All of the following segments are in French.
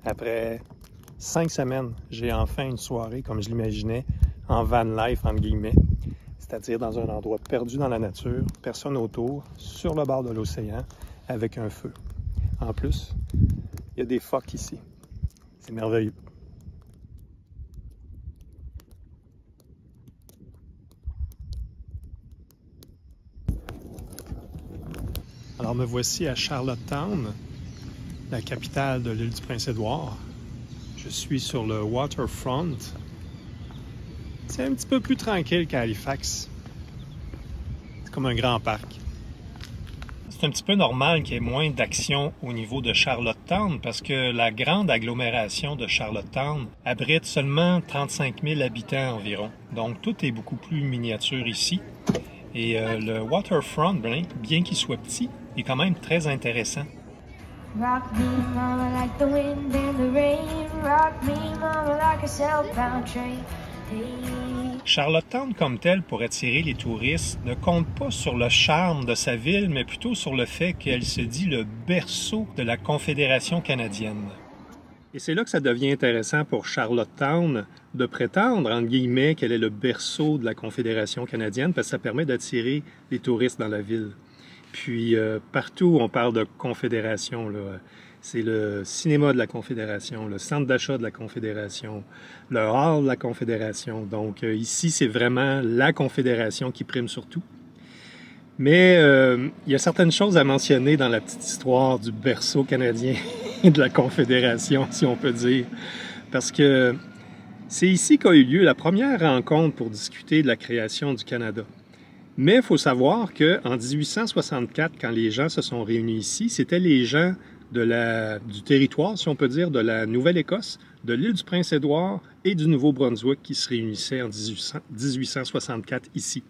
Après 5 semaines, j'ai enfin une soirée comme je l'imaginais, en van life, entre guillemets. C'est-à-dire dans un endroit perdu dans la nature, personne autour, sur le bord de l'océan, avec un feu. En plus, il y a des phoques ici. C'est merveilleux. Alors me voici à Charlottetown, la capitale de l'île du Prince-Édouard. Je suis sur le waterfront. C'est un petit peu plus tranquille qu'à Halifax. C'est comme un grand parc. C'est un petit peu normal qu'il y ait moins d'action au niveau de Charlottetown parce que la grande agglomération de Charlottetown abrite seulement 35 000 habitants environ. Donc tout est beaucoup plus miniature ici. Et le waterfront, bien qu'il soit petit, est quand même très intéressant. Rock me, mama, like the wind and the rain. Rock me, mama, like a southbound train. Hey. Charlottetown comme tel, pour attirer les touristes, ne compte pas sur le charme de sa ville, mais plutôt sur le fait qu'elle se dit le berceau de la Confédération canadienne. Et c'est là que ça devient intéressant pour Charlottetown de prétendre, entre guillemets, qu'elle est le berceau de la Confédération canadienne, parce que ça permet d'attirer les touristes dans la ville. Puis partout on parle de Confédération, c'est le cinéma de la Confédération, le centre d'achat de la Confédération, le hall de la Confédération. Donc ici, c'est vraiment la Confédération qui prime sur tout. Mais il y a certaines choses à mentionner dans la petite histoire du berceau canadien et de la Confédération, si on peut dire. Parce que c'est ici qu'a eu lieu la première rencontre pour discuter de la création du Canada. Mais il faut savoir qu'en 1864, quand les gens se sont réunis ici, c'était les gens du territoire, si on peut dire, de la Nouvelle-Écosse, de l'île du Prince-Édouard et du Nouveau-Brunswick qui se réunissaient en 1864 ici.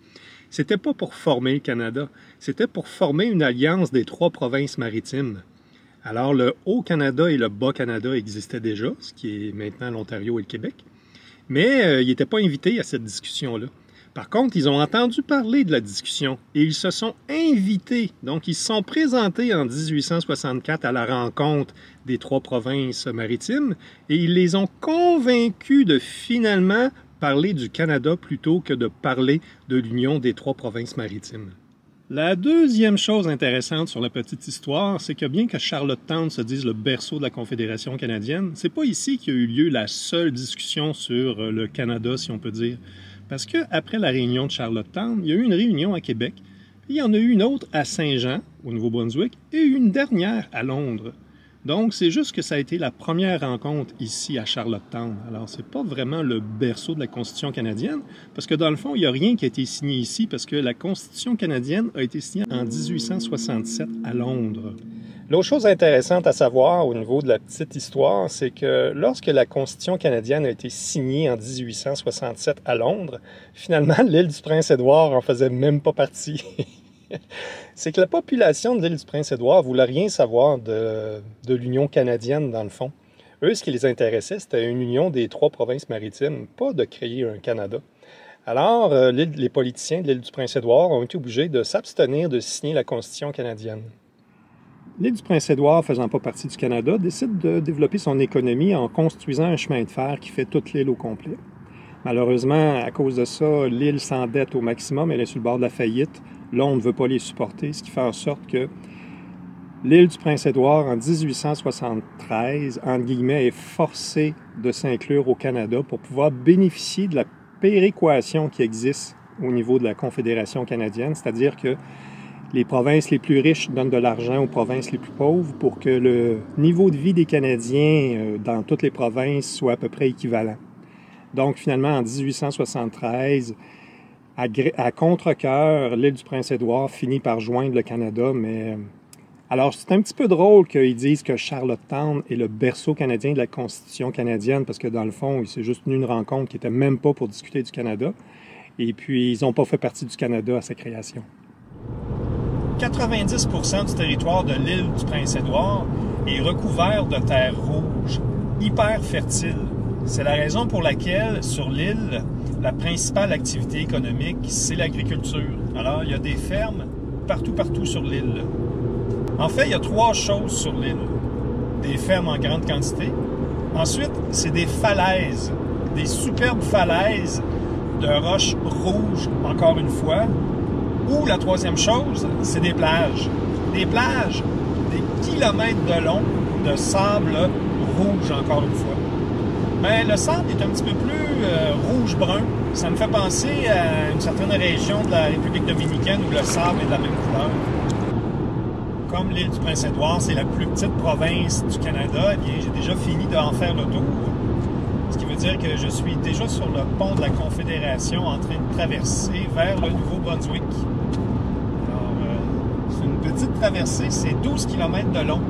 C'était pas pour former le Canada, c'était pour former une alliance des 3 provinces maritimes. Alors le Haut-Canada et le Bas-Canada existaient déjà, ce qui est maintenant l'Ontario et le Québec, mais ils n'étaient pas invités à cette discussion-là. Par contre, ils ont entendu parler de la discussion et ils se sont invités. Donc, ils se sont présentés en 1864 à la rencontre des 3 provinces maritimes et ils les ont convaincus de finalement parler du Canada plutôt que de parler de l'union des 3 provinces maritimes. La deuxième chose intéressante sur la petite histoire, c'est que bien que Charlottetown se dise le berceau de la Confédération canadienne, c'est pas ici qu'il y a eu lieu la seule discussion sur le Canada, si on peut dire. Parce qu'après la réunion de Charlottetown, il y a eu une réunion à Québec, puis il y en a eu une autre à Saint-Jean, au Nouveau-Brunswick, et une dernière à Londres. Donc, c'est juste que ça a été la première rencontre ici à Charlottetown. Alors, c'est pas vraiment le berceau de la Constitution canadienne, parce que dans le fond, il n'y a rien qui a été signé ici, parce que la Constitution canadienne a été signée en 1867 à Londres. L'autre chose intéressante à savoir au niveau de la petite histoire, c'est que lorsque la Constitution canadienne a été signée en 1867 à Londres, finalement, l'île du Prince-Édouard en faisait même pas partie. C'est que la population de l'île du Prince-Édouard ne voulait rien savoir de l'Union canadienne, dans le fond. Eux, ce qui les intéressait, c'était une union des 3 provinces maritimes, pas de créer un Canada. Alors, les politiciens de l'île du Prince-Édouard ont été obligés de s'abstenir de signer la Constitution canadienne. L'île du Prince-Édouard, faisant pas partie du Canada, décide de développer son économie en construisant un chemin de fer qui fait toute l'île au complet. Malheureusement, à cause de ça, l'île s'endette au maximum, elle est sur le bord de la faillite. Londres ne veut pas les supporter, ce qui fait en sorte que l'île du Prince-Édouard, en 1873, entre guillemets, est forcée de s'inclure au Canada pour pouvoir bénéficier de la péréquation qui existe au niveau de la Confédération canadienne, c'est-à-dire que les provinces les plus riches donnent de l'argent aux provinces les plus pauvres pour que le niveau de vie des Canadiens dans toutes les provinces soit à peu près équivalent. Donc, finalement, en 1873, à contre-cœur, l'île du Prince-Édouard finit par joindre le Canada, mais... Alors, c'est un petit peu drôle qu'ils disent que Charlottetown est le berceau canadien de la Constitution canadienne, parce que dans le fond, c'est juste une rencontre qui n'était même pas pour discuter du Canada, et puis ils n'ont pas fait partie du Canada à sa création. 90% du territoire de l'île du Prince-Édouard est recouvert de terres rouges, hyper fertiles. C'est la raison pour laquelle, sur l'île, la principale activité économique, c'est l'agriculture. Alors, il y a des fermes partout sur l'île. En fait, il y a 3 choses sur l'île. Des fermes en grande quantité, Ensuite, c'est des falaises, des superbes falaises de roches rouges, encore une fois. Ou la troisième chose, c'est des plages. Des plages, des kilomètres de long de sable rouge, encore une fois. Mais le sable est un petit peu plus rouge-brun. Ça me fait penser à une certaine région de la République dominicaine où le sable est de la même couleur. Comme l'île du Prince-Édouard, c'est la plus petite province du Canada, eh bien, j'ai déjà fini d'en faire le tour. Ce qui veut dire que je suis déjà sur le pont de la Confédération en train de traverser vers le Nouveau-Brunswick. Alors, c'est une petite traversée, c'est 12 km de long.